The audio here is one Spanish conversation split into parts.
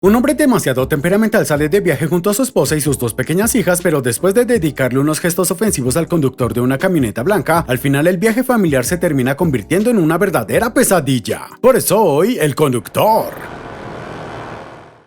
Un hombre demasiado temperamental sale de viaje junto a su esposa y sus dos pequeñas hijas, pero después de dedicarle unos gestos ofensivos al conductor de una camioneta blanca, al final el viaje familiar se termina convirtiendo en una verdadera pesadilla. Por eso hoy, el conductor.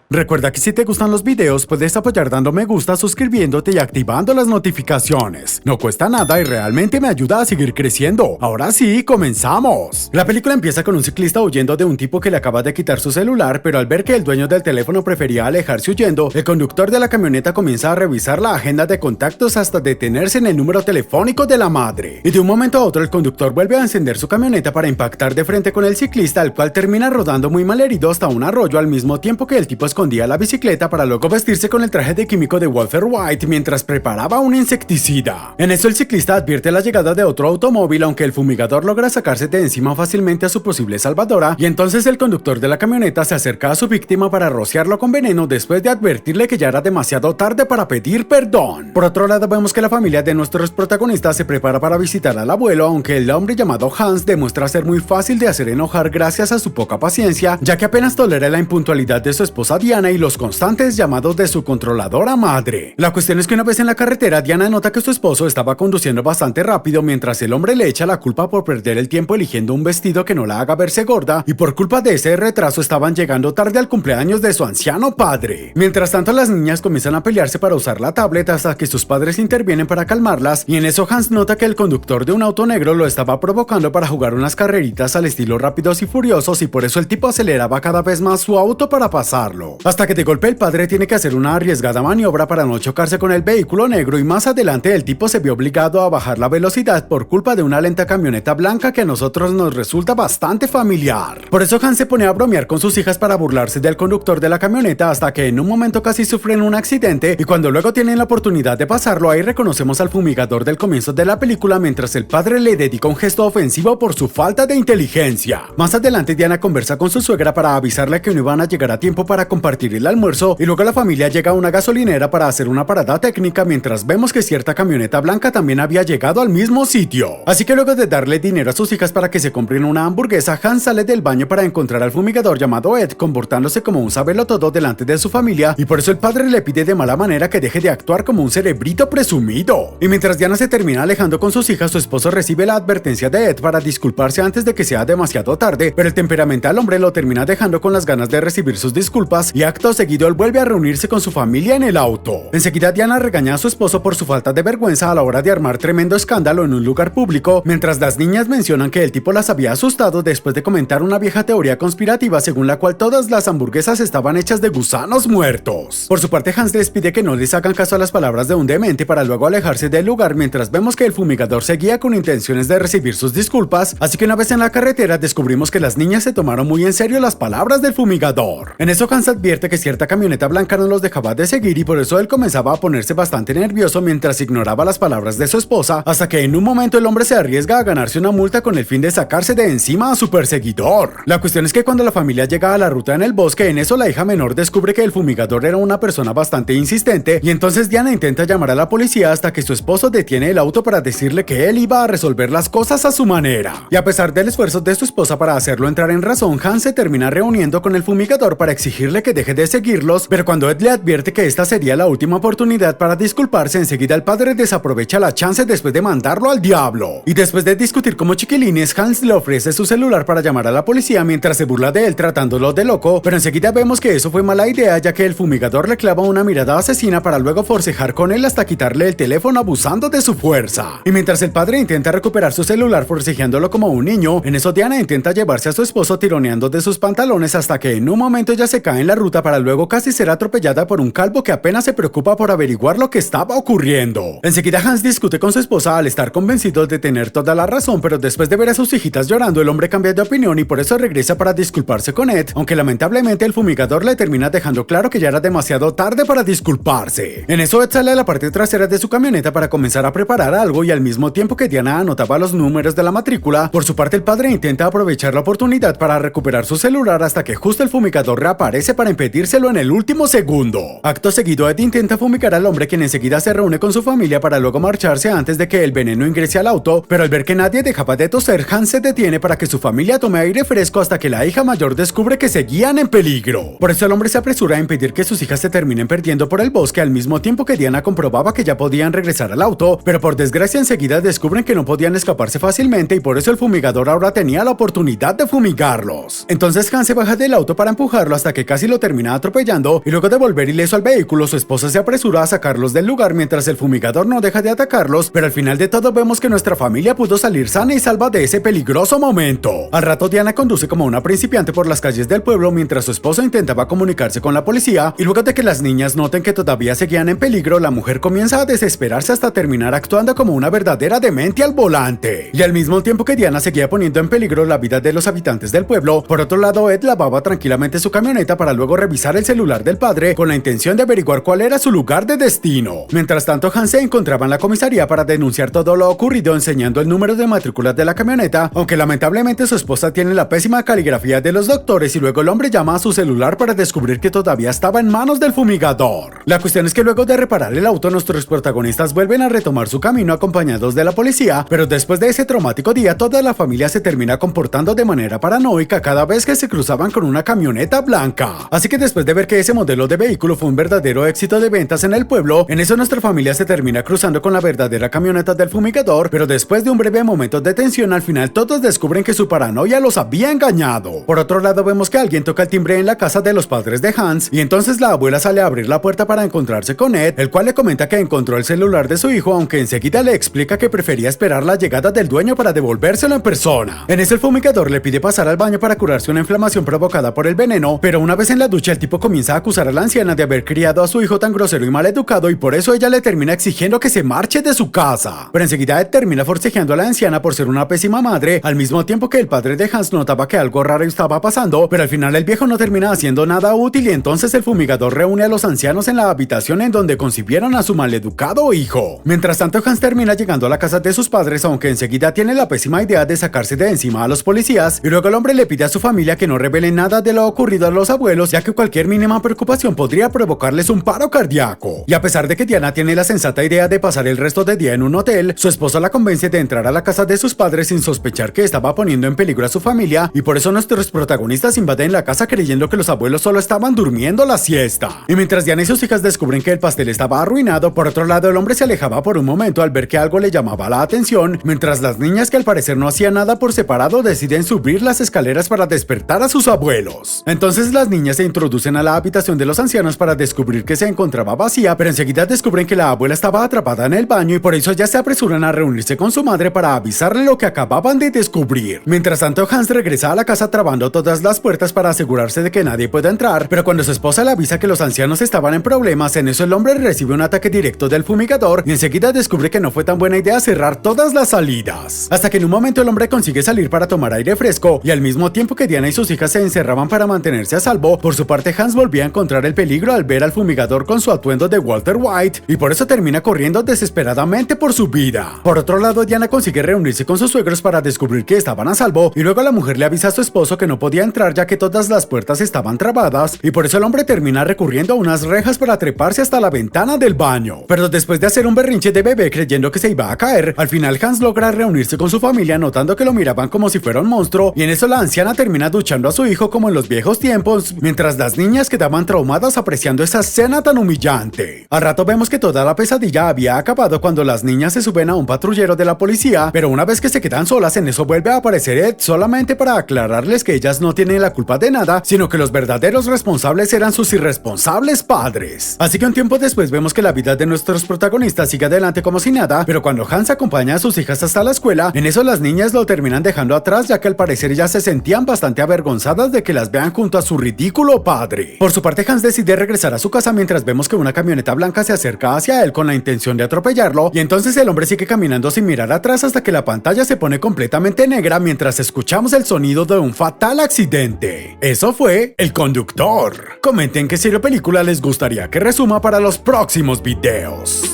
Recuerda que si te gustan los videos puedes apoyar dando me gusta, suscribiéndote y activando las notificaciones. No cuesta nada y realmente me ayuda a seguir creciendo. Ahora sí, comenzamos. La película empieza con un ciclista huyendo de un tipo que le acaba de quitar su celular, pero al ver que el dueño del teléfono prefería alejarse huyendo, el conductor de la camioneta comienza a revisar la agenda de contactos hasta detenerse en el número telefónico de la madre. Y de un momento a otro el conductor vuelve a encender su camioneta para impactar de frente con el ciclista, el cual termina rodando muy mal herido hasta un arroyo, al mismo tiempo que el tipo escondía la bicicleta para luego vestirse con el traje de químico de Walter White mientras preparaba un insecticida. En eso el ciclista advierte la llegada de otro automóvil, aunque el fumigador logra sacarse de encima fácilmente a su posible salvadora, y entonces el conductor de la camioneta se acerca a su víctima para rociarlo con veneno después de advertirle que ya era demasiado tarde para pedir perdón. Por otro lado, vemos que la familia de nuestros protagonistas se prepara para visitar al abuelo, aunque el hombre llamado Hans demuestra ser muy fácil de hacer enojar gracias a su poca paciencia, ya que apenas tolera la impuntualidad de su esposa Diana y los constantes llamados de su controladora madre. La cuestión es que una vez en la carretera, Diana nota que su esposo estaba conduciendo bastante rápido mientras el hombre le echa la culpa por perder el tiempo eligiendo un vestido que no la haga verse gorda, y por culpa de ese retraso estaban llegando tarde al cumpleaños de su anciano padre. Mientras tanto, las niñas comienzan a pelearse para usar la tablet hasta que sus padres intervienen para calmarlas, y en eso Hans nota que el conductor de un auto negro lo estaba provocando para jugar unas carreritas al estilo Rápidos y Furiosos, y por eso el tipo aceleraba cada vez más su auto para pasarlo. Hasta que de golpe el padre tiene que hacer una arriesgada maniobra para no chocarse con el vehículo negro, y más adelante el tipo se vio obligado a bajar la velocidad por culpa de una lenta camioneta blanca que a nosotros nos resulta bastante familiar. Por eso Hans se pone a bromear con sus hijas para burlarse del conductor de la camioneta, hasta que en un momento casi sufren un accidente, y cuando luego tienen la oportunidad de pasarlo, ahí reconocemos al fumigador del comienzo de la película mientras el padre le dedica un gesto ofensivo por su falta de inteligencia. Más adelante Diana conversa con su suegra para avisarle que no iban a llegar a tiempo para compartir el almuerzo, y luego la familia llega a una gasolinera para hacer una parada técnica mientras vemos que cierta camioneta blanca también había llegado al mismo sitio. Así que luego de darle dinero a sus hijas para que se compren una hamburguesa, Hans sale del baño para encontrar al fumigador llamado Ed comportándose como un sabelotodo delante de su familia, y por eso el padre le pide de mala manera que deje de actuar como un cerebrito presumido. Y mientras Diana se termina alejando con sus hijas, su esposo recibe la advertencia de Ed para disculparse antes de que sea demasiado tarde, pero el temperamental hombre lo termina dejando con las ganas de recibir sus disculpas, y acto seguido él vuelve a reunirse con su familia en el auto. Enseguida Diana regaña a su esposo por su falta de vergüenza a la hora de armar tremendo escándalo en un lugar público, mientras las niñas mencionan que el tipo las había asustado después de comentar una vieja teoría conspirativa según la cual todas las hamburguesas estaban hechas de gusanos muertos. Por su parte, Hans les pide que no les hagan caso a las palabras de un demente para luego alejarse del lugar, mientras vemos que el fumigador seguía con intenciones de recibir sus disculpas, así que una vez en la carretera descubrimos que las niñas se tomaron muy en serio las palabras del fumigador. En eso Hans advierte que cierta camioneta blanca no los dejaba de seguir, y por eso él comenzaba a ponerse bastante nervioso mientras ignoraba las palabras de su esposa, hasta que en un momento el hombre se arriesga a ganarse una multa con el fin de sacarse de encima a su perseguidor. La cuestión es que cuando la familia llega a la ruta en el bosque, en eso la hija menor descubre que el fumigador era una persona bastante insistente, y entonces Diana intenta llamar a la policía hasta que su esposo detiene el auto para decirle que él iba a resolver las cosas a su manera. Y a pesar del esfuerzo de su esposa para hacerlo entrar en razón, Hans se termina reuniendo con el fumigador para exigirle que deje de seguirlos, pero cuando Ed le advierte que esta sería la última oportunidad para disculparse, enseguida el padre desaprovecha la chance después de mandarlo al diablo. Y después de discutir como chiquilines, Hans le ofrece su celular para llamar a la policía mientras se burla de él tratándolo de loco, pero enseguida vemos que eso fue mala idea, ya que el fumigador le clava una mirada asesina para luego forcejar con él hasta quitarle el teléfono abusando de su fuerza. Y mientras el padre intenta recuperar su celular forcejeándolo como un niño, en eso Diana intenta llevarse a su esposo tironeando de sus pantalones hasta que en un momento ella se cae en la ruta para luego casi ser atropellada por un calvo que apenas se preocupa por averiguar lo que estaba ocurriendo. Enseguida Hans discute con su esposa al estar convencido de tener toda la razón, pero después de ver a sus hijitas llorando, el hombre cambia de opinión y por eso regresa para disculparse con Ed, aunque lamentablemente el fumigador le termina dejando claro que ya era demasiado tarde para disculparse. En eso Ed sale a la parte trasera de su camioneta para comenzar a preparar algo, y al mismo tiempo que Diana anotaba los números de la matrícula, por su parte el padre intenta aprovechar la oportunidad para recuperar su celular hasta que justo el fumigador reaparece para impedírselo en el último segundo. Acto seguido, Ed intenta fumigar al hombre, quien enseguida se reúne con su familia para luego marcharse antes de que el veneno ingrese al auto, pero al ver que nadie dejaba de toser, Hans se detiene para que su familia tome aire fresco hasta que la hija mayor descubre que seguían en peligro. Por eso el hombre se apresura a impedir que sus hijas se terminen perdiendo por el bosque, al mismo tiempo que Diana comprobaba que ya podían regresar al auto, pero por desgracia enseguida descubren que no podían escaparse fácilmente y por eso el fumigador ahora tenía la oportunidad de fumigarlos. Entonces Hans se baja del auto para empujarlo hasta que casi lo termina atropellando y luego de volver ileso al vehículo, su esposa se apresura a sacarlos del lugar mientras el fumigador no deja de atacarlos, pero al final de todo vemos que nuestra familia pudo salir sana y salva de ese peligroso momento. Al rato Diana conduce como una principiante por las calles del pueblo mientras su esposo intentaba comunicarse con la policía y luego de que las niñas noten que todavía seguían en peligro, la mujer comienza a desesperarse hasta terminar actuando como una verdadera demente al volante. Y al mismo tiempo que Diana seguía poniendo en peligro la vida de los habitantes del pueblo, por otro lado Ed lavaba tranquilamente su camioneta para luego revisar el celular del padre con la intención de averiguar cuál era su lugar de destino. Mientras tanto Hans se encontraba en la comisaría para denunciar todo lo ocurrido enseñando el número de matrícula de la camioneta, aunque lamentablemente su esposa tiene la pésima caligrafía de los doctores y luego el hombre llama a su celular para descubrir que todavía estaba en manos del fumigador. La cuestión es que luego de reparar el auto, nuestros protagonistas vuelven a retomar su camino acompañados de la policía, pero después de ese traumático día toda la familia se termina comportando de manera paranoica cada vez que se cruzaban con una camioneta blanca. Así que después de ver que ese modelo de vehículo fue un verdadero éxito de ventas en el pueblo, en eso nuestra familia se termina cruzando con la verdadera camioneta del fumigador, pero después de un breve momento de tensión al final todos descubren que su paranoia los había engañado. Por otro lado vemos que alguien toca el timbre en la casa de los padres de Hans y entonces la abuela sale a abrir la puerta para encontrarse con Ed, el cual le comenta que encontró el celular de su hijo, aunque enseguida le explica que prefería esperar la llegada del dueño para devolvérselo en persona. En eso el fumigador le pide pasar al baño para curarse una inflamación provocada por el veneno, pero una vez en la ducha el tipo comienza a acusar a la anciana de haber criado a su hijo tan grosero y mal educado y por eso ella le termina exigiendo que se marche de su casa. Pero enseguida Ed termina forcejeando a la anciana por ser una pésima madre, al mismo tiempo que el padre de Hans notaba que algo raro estaba pasando, pero al final el viejo no termina haciendo nada útil y entonces el fumigador reúne a los ancianos en la habitación en donde concibieron a su maleducado hijo. Mientras tanto Hans termina llegando a la casa de sus padres, aunque enseguida tiene la pésima idea de sacarse de encima a los policías y luego el hombre le pide a su familia que no revele nada de lo ocurrido a los abuelos, ya que cualquier mínima preocupación podría provocarles un paro cardíaco. Y a pesar de que Diana tiene la sensata idea de pasar el resto del día en un hotel, su esposa la convence de entrar a la casa de sus padres sin sospechar que estaba poniendo en peligro a su familia y por eso nuestros protagonistas invaden la casa creyendo que los abuelos solo estaban durmiendo la siesta. Y mientras Diana y sus hijas descubren que el pastel estaba arruinado, por otro lado el hombre se alejaba por un momento al ver que algo le llamaba la atención, mientras las niñas, que al parecer no hacían nada por separado, deciden subir las escaleras para despertar a sus abuelos. Entonces las niñas se introducen a la habitación de los ancianos para descubrir que se encontraba vacía, pero enseguida descubren que la abuela estaba atrapada en el baño y por eso ya se apresuran a reunirse con su madre para avisarle lo que acababan de descubrir. Mientras tanto Hans regresa a la casa trabando todas las puertas para asegurarse de que nadie pueda entrar, pero cuando su esposa le avisa que los ancianos estaban en problemas, en eso el hombre recibe un ataque directo del fumigador y enseguida descubre que no fue tan buena idea cerrar todas las salidas. Hasta que en un momento el hombre consigue salir para tomar aire fresco y al mismo tiempo que Diana y sus hijas se encerraban para mantenerse a salvo, por su parte Hans volvía a encontrar el peligro al ver al fumigador con su atuendo de Walter White y por eso termina corriendo desesperadamente por su vida. Por otro lado, Diana consigue reunirse con sus suegros para descubrir que estaban a salvo y luego la mujer le avisa a su esposo que no podía entrar ya que todas las puertas estaban trabadas y por eso el hombre termina recurriendo a unas rejas para treparse hasta la ventana del baño. Pero después de hacer un berrinche de bebé creyendo que se iba a caer, al final Hans logra reunirse con su familia notando que lo miraban como si fuera un monstruo y en eso la anciana termina duchando a su hijo como en los viejos tiempos, mientras las niñas quedaban traumadas apreciando esa escena tan humillante. Al rato vemos que toda la pesadilla había acabado cuando las niñas se suben a un patrullero de la policía, pero una vez que se quedan solas en eso vuelve a aparecer Ed solamente para aclararles que ellas no tienen la culpa de nada, sino que los verdaderos responsables eran sus irresponsables padres. Así que un tiempo después vemos que la vida de nuestros protagonistas sigue adelante como si nada, pero cuando Hans acompaña a sus hijas hasta la escuela, en eso las niñas lo terminan dejando atrás ya que al parecer ellas se sentían bastante avergonzadas de que las vean junto a su ridículo padre. Por su parte Hans decide regresar a su casa mientras vemos que una camioneta blanca se acerca hacia él con la intención de atropellarlo y entonces el hombre sigue caminando sin mirar atrás hasta que la pantalla se pone completamente negra mientras escuchamos el sonido de un fatal accidente. Eso fue El Conductor. Comenten qué serie o película les gustaría que resuma para los próximos videos.